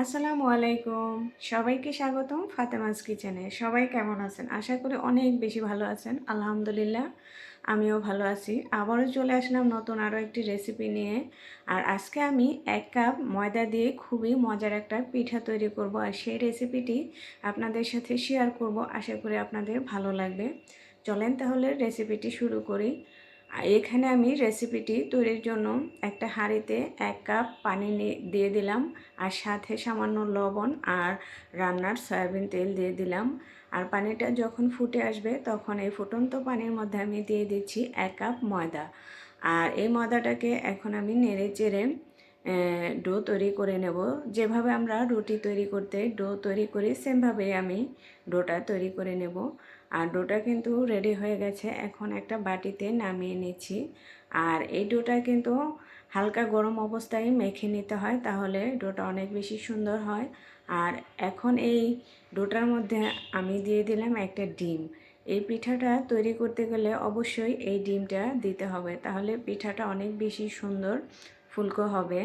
আসসালামু আলাইকুম। সবাইকে স্বাগতম ফাতেমাস কিচেনে। সবাই কেমন আছেন? আশা করি অনেক বেশি ভালো আছেন। আলহামদুলিল্লাহ আমিও ভালো আছি। আবারও চলে আসলাম নতুন আরও একটি রেসিপি নিয়ে। আর আজকে আমি ১ কাপ ময়দা দিয়ে খুবই মজার একটা পিঠা তৈরি করব। আর সেই রেসিপিটি আপনাদের সাথে শেয়ার করব। আশা করি আপনাদের ভালো লাগবে। চলেন তাহলে রেসিপিটি শুরু করি। এখানে আমি রেসিপিটি তৈরির জন্য একটা হাঁড়িতে ১ কাপ পানি দিয়ে দিলাম, আর সাথে সামান্য লবণ আর রান্নার সয়াবিন তেল দিয়ে দিলাম। আর পানিটা যখন ফুটে আসবে তখন এই ফুটন্ত পানির মধ্যে আমি দিয়ে দিচ্ছি ১ কাপ ময়দা। আর এই ময়দাটাকে এখন আমি নেড়ে চেড়ে ডো তৈরি করে নেব। যেভাবে আমরা রুটি তৈরি করতে ডো তৈরি করি সেমভাবেই আমি ডোটা তৈরি করে নেব। আর ডোটা কিন্তু রেডি হয়ে গেছে। এখন একটা বাটিতে নামিয়ে নিচ্ছি। আর এই ডোটা কিন্তু হালকা গরম অবস্থায় মেখে নিতে হয়, তাহলে ডোটা অনেক বেশি সুন্দর হয়। আর এখন এই ডোটার মধ্যে আমি দিয়ে দিলাম একটা ডিম। এই পিঠাটা তৈরি করতে গেলে অবশ্যই এই ডিমটা দিতে হবে, তাহলে পিঠাটা অনেক বেশি সুন্দর ফুলকো হবে।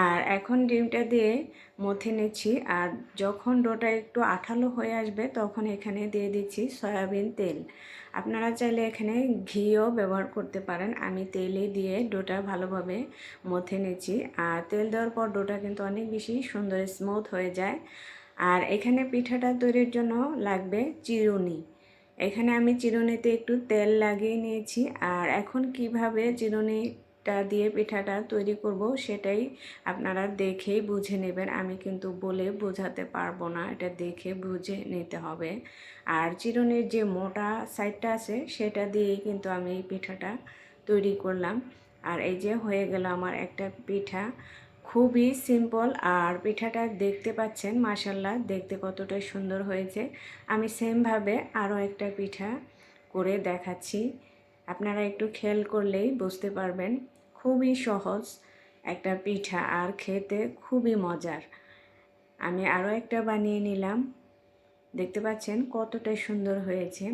আর এখন ডিমটা দিয়ে মথে নিচ্ছি। আর যখন ডোটা একটু আঠালো হয়ে আসবে তখন এখানে দিয়ে দিচ্ছি সয়াবিন তেল। আপনারা চাইলে এখানে ঘিও ব্যবহার করতে পারেন। আমি তেলে দিয়ে ডোটা ভালোভাবে মথে নিচ্ছি। আর তেল দেওয়ার পর ডোটা কিন্তু অনেক বেশি সুন্দর স্মুথ হয়ে যায়। আর এখানে পিঠাটা তৈরির জন্য লাগবে চিরুনি। এখানে আমি চিরুনিতে একটু তেল লাগিয়ে নিয়েছি। আর এখন কিভাবে চিরুনিটা দিয়ে পিঠাটা তৈরি করব সেটাই আপনারা দেখেই বুঝে নেবেন। আমি কিন্তু বলে বোঝাতে পারবো না, এটা দেখে বুঝে নিতে হবে। আর চিরুনির যে মোটা সাইডটা আছে সেটা দিয়েই কিন্তু আমি এই পিঠাটা তৈরি করলাম। আর এই যে হয়ে গেল আমার একটা পিঠা। খুবই সিম্পল। আর পিঠাটা দেখতে পাচ্ছেন মাশাল্লাহ দেখতে কতটা সুন্দর হয়েছে। আমি সেমভাবে আরও একটা পিঠা করে দেখাচ্ছি। আপনারা একটু খেয়াল করলেই বুঝতে পারবেন খুবই সহজ একটা পিঠা আর খেতে খুবই মজার। আমি আরও একটা বানিয়ে নিলাম। দেখতে পাচ্ছেন কতটা সুন্দর হয়েছে।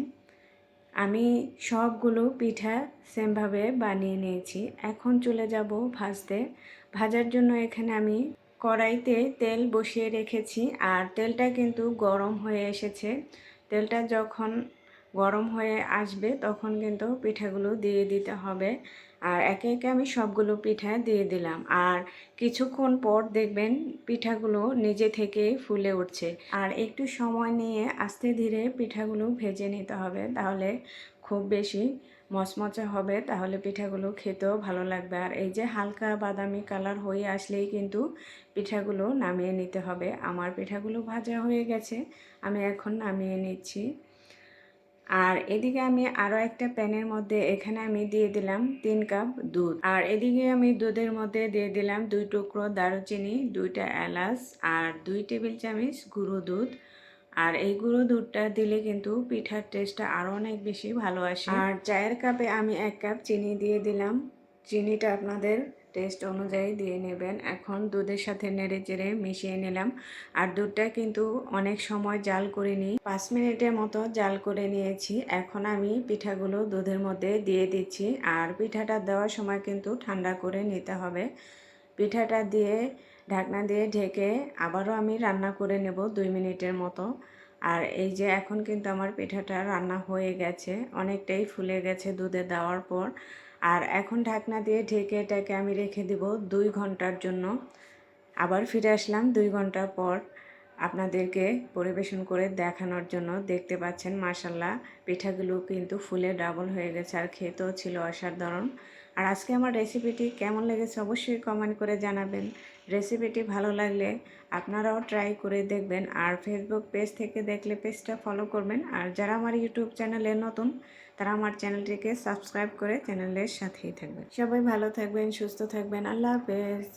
আমি সবগুলো পিঠা সেমভাবে বানিয়ে নিয়েছি। এখন চলে যাব ভাজতে। ভাজার জন্য এখানে আমি কড়াইতে তেল বসিয়ে রেখেছি। আর তেলটা কিন্তু গরম হয়ে এসেছে। তেলটা যখন গরম হয়ে আসবে তখন কিন্তু পিঠাগুলো দিয়ে দিতে হবে। আর একে একে আমি সবগুলো পিঠা দিয়ে দিলাম। আর কিছুক্ষণ পর দেখবেন পিঠাগুলো নিজে থেকেই ফুলে উঠছে। আর একটু সময় নিয়ে আস্তে ধীরে পিঠাগুলো ভেজে নিতে হবে, তাহলে খুব বেশি মচমচে হবে, তাহলে পিঠাগুলো খেতেও ভালো লাগবে। আর এই যে হালকা বাদামি কালার হয়ে আসলেই কিন্তু পিঠাগুলো নামিয়ে নিতে হবে। আমার পিঠাগুলো ভাজা হয়ে গেছে, আমি এখন নামিয়ে নিচ্ছি। আর এদিকে আমি আরও একটা প্যানের মধ্যে এখানে আমি দিয়ে দিলাম 3 কাপ দুধ। আর এদিকে আমি দুধের মধ্যে দিয়ে দিলাম 2 টুকরো দারুচিনি, 2টা এলাচ আর 2 টেবিল চামচ গুঁড়ো দুধ। আর এই গুঁড়ো দুধটা দিলে কিন্তু পিঠার টেস্টটা আরও অনেক বেশি ভালো আসে। আর চায়ের কাপে আমি 1 কাপ চিনি দিয়ে দিলাম। চিনিটা আপনাদের টেস্ট অনুযায়ী দিয়ে নেবেন। এখন দুধের সাথে নেড়ে চেড়ে মিশিয়ে নিলাম। আর দুধটা কিন্তু অনেক সময় জাল করে নিই, 5 মিনিটের মতো জাল করে নিয়েছি। এখন আমি পিঠাগুলো দুধের মধ্যে দিয়ে দিচ্ছি। আর পিঠাটা দেওয়ার সময় কিন্তু ঠান্ডা করে নিতে হবে। পিঠাটা দিয়ে ঢাকনা দিয়ে ঢেকে আবারও আমি রান্না করে নেব 2 মিনিটের মতো। আর এই যে এখন কিন্তু আমার পিঠাটা রান্না হয়ে গেছে, অনেকটাই ফুলে গেছে দুধে দেওয়ার পর। আর এখন ঢাকনা দিয়ে ঢেকে এটাকে আমি রেখে দেব 2 ঘন্টার জন্য। আবার ফিরে আসলাম 2 ঘন্টা পর আপনাদেরকে পরিবেশন করে দেখানোর জন্য। দেখতে পাচ্ছেন মাশাল্লাহ পিঠাগুলো কিন্তু ফুলে ডাবল হয়ে গেছে আর খেতেও ছিল অসাধারণ। আর আজকে আমার রেসিপিটি কেমন লেগেছে অবশ্যই কমেন্ট করে জানাবেন। রেসিপিটি ভালো লাগলে আপনারাও ট্রাই করে দেখবেন। আর ফেসবুক পেজ থেকে দেখলে পেজটা ফলো করবেন। আর যারা আমার ইউটিউব চ্যানেলে নতুন তারা আমার চ্যানেলটিকে সাবস্ক্রাইব করে চ্যানেলের সাথেই থাকবেন। সবাই ভালো থাকবেন, সুস্থ থাকবেন। আল্লাহ হাফেজ।